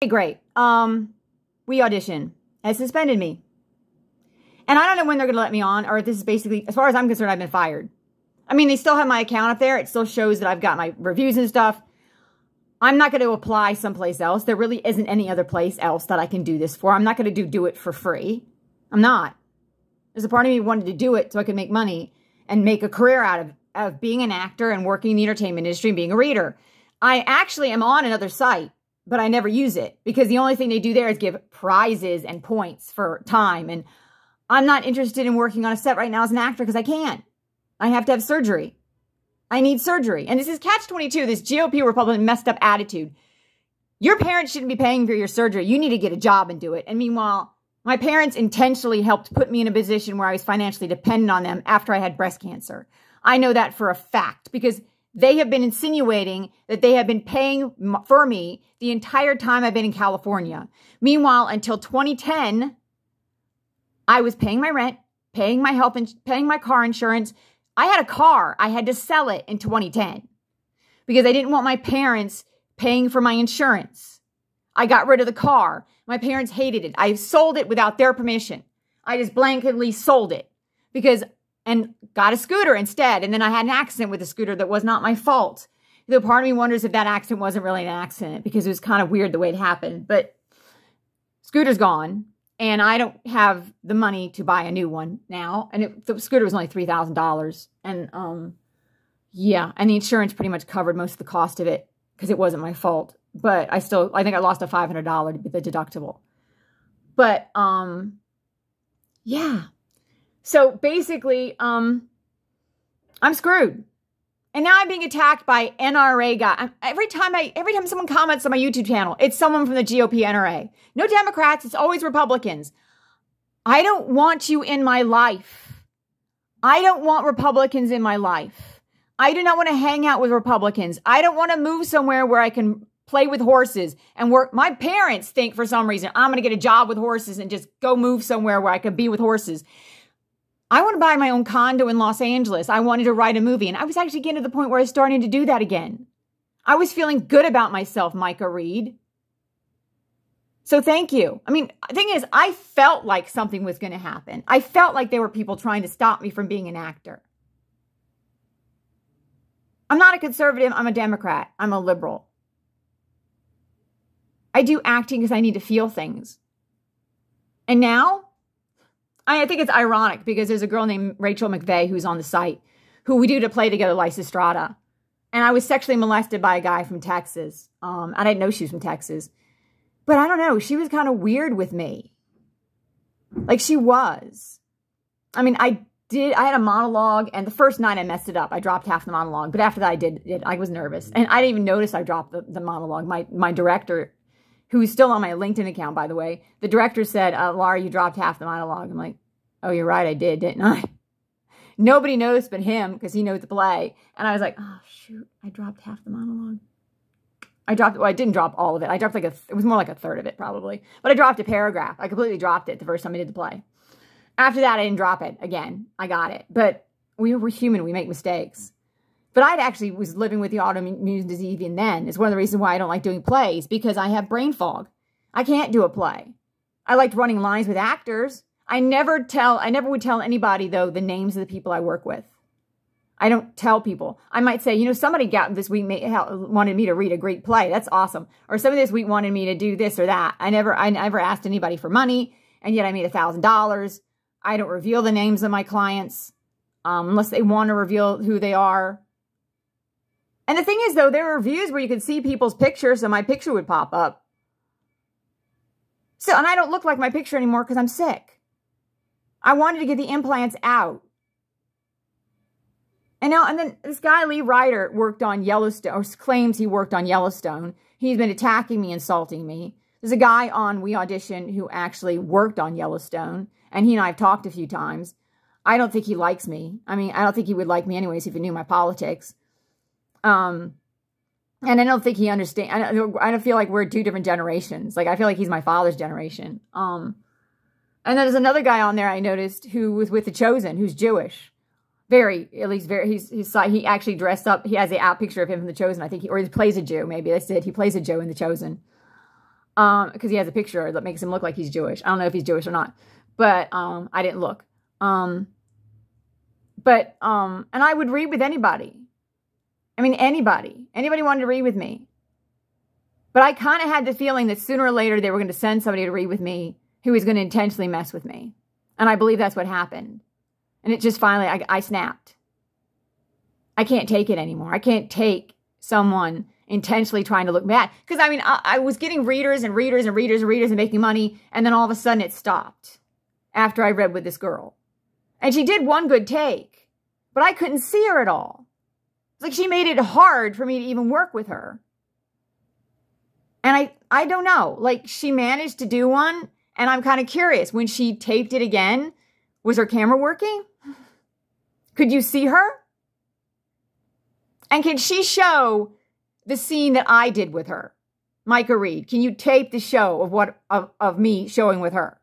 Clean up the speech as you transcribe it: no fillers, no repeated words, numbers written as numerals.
Okay, great. We audition. It suspended me. And I don't know when they're going to let me on, or this is basically, as far as I'm concerned, I've been fired. I mean, they still have my account up there. It still shows that I've got my reviews and stuff. I'm not going to apply someplace else. There really isn't any other place else that I can do this for. I'm not going to do it for free. I'm not. There's a part of me who wanted to do it so I could make money and make a career out of being an actor and working in the entertainment industry and being a reader. I actually am on another site, but I never use it because the only thing they do there is give prizes and points for time. And I'm not interested in working on a set right now as an actor because I can't. I have to have surgery. I need surgery. And this is catch-22, this GOP Republican messed up attitude. Your parents shouldn't be paying for your surgery. You need to get a job and do it. And meanwhile, my parents intentionally helped put me in a position where I was financially dependent on them after I had breast cancer. I know that for a fact because they have been insinuating that they have been paying for me the entire time I've been in California. Meanwhile, until 2010, I was paying my rent, paying my health, paying my car insurance. I had a car. I had to sell it in 2010 because I didn't want my parents paying for my insurance. I got rid of the car. My parents hated it. I sold it without their permission. I just blanketly sold it and got a scooter instead. And then I had an accident with a scooter that was not my fault. Though part of me wonders if that accident wasn't really an accident because it was kind of weird the way it happened. But scooter's gone. And I don't have the money to buy a new one now. And the scooter was only $3,000. And yeah, and the insurance pretty much covered most of the cost of it because it wasn't my fault. But I think I lost a $500 to be the deductible. But yeah. So basically, I'm screwed. And now I'm being attacked by NRA guy. Every time someone comments on my YouTube channel, it's someone from the GOP NRA. No Democrats, it's always Republicans. I don't want you in my life. I don't want Republicans in my life. I do not want to hang out with Republicans. I don't want to move somewhere where I can play with horses and work. My parents think for some reason I'm going to get a job with horses and just go move somewhere where I can be with horses. I want to buy my own condo in Los Angeles. I wanted to write a movie. And I was actually getting to the point where I was starting to do that again. I was feeling good about myself, Micah Reed. So thank you. I mean, the thing is, I felt like something was going to happen. I felt like there were people trying to stop me from being an actor. I'm not a conservative. I'm a Democrat. I'm a liberal. I do acting because I need to feel things. And now, I think it's ironic because there's a girl named Rachel McVeigh who's on the site who we do to play together, Lysistrata. And I was sexually molested by a guy from Texas. I didn't know she was from Texas. But I don't know. She was kind of weird with me. Like she was. I mean, I had a monologue and the first night I messed it up. I dropped half the monologue. But after that I was nervous. And I didn't even notice I dropped the monologue. My director, who's still on my LinkedIn account, by the way, the director said, Laura, you dropped half the monologue. I'm like, oh, you're right, I did, didn't I? Nobody knows but him because he knows the play. And I was like, oh, shoot, I dropped half the monologue. I didn't drop all of it. I dropped it was more like a third of it probably. But I dropped a paragraph. I completely dropped it the first time I did the play. After that, I didn't drop it again. I got it. But we're human. We make mistakes. But I actually was living with the autoimmune disease even then. It's one of the reasons why I don't like doing plays, because I have brain fog. I can't do a play. I liked running lines with actors. I never would tell anybody, though, the names of the people I work with. I don't tell people. I might say, somebody got this week wanted me to read a great play. That's awesome. Or somebody this week wanted me to do this or that. I never asked anybody for money, and yet I made $1,000. I don't reveal the names of my clients unless they want to reveal who they are. And the thing is, though, there are reviews where you can see people's pictures, so my picture would pop up. So, and I don't look like my picture anymore because I'm sick. I wanted to get the implants out. And then this guy, Lee Ryder, worked on Yellowstone, or claims he worked on Yellowstone. He's been attacking me, insulting me. There's a guy on We Audition who actually worked on Yellowstone, and he and I have talked a few times. I don't think he likes me. I mean, I don't think he would like me anyways if he knew my politics. And I don't think he understands. I don't feel like we're two different generations. Like, I feel like he's my father's generation. And then there's another guy on there I noticed who was with The Chosen, who's Jewish. He actually dressed up. He has a picture of him from The Chosen. I think he plays a Jew. Maybe that's it. He plays a Jew in The Chosen. because he has a picture that makes him look like he's Jewish. I don't know if he's Jewish or not, but I didn't look. And I would read with anybody. I mean, anybody wanted to read with me. But I kind of had the feeling that sooner or later they were going to send somebody to read with me who was going to intentionally mess with me. And I believe that's what happened. And it just finally, I snapped. I can't take it anymore. I can't take someone intentionally trying to look bad. Because, I mean, I was getting readers and making money. And then all of a sudden it stopped after I read with this girl. And she did one good take. But I couldn't see her at all. It's like she made it hard for me to even work with her. And I don't know. Like, she managed to do one. And I'm kind of curious. When she taped it again, was her camera working? Could you see her? And can she show the scene that I did with her? Micah Reed, can you tape the show of me showing with her?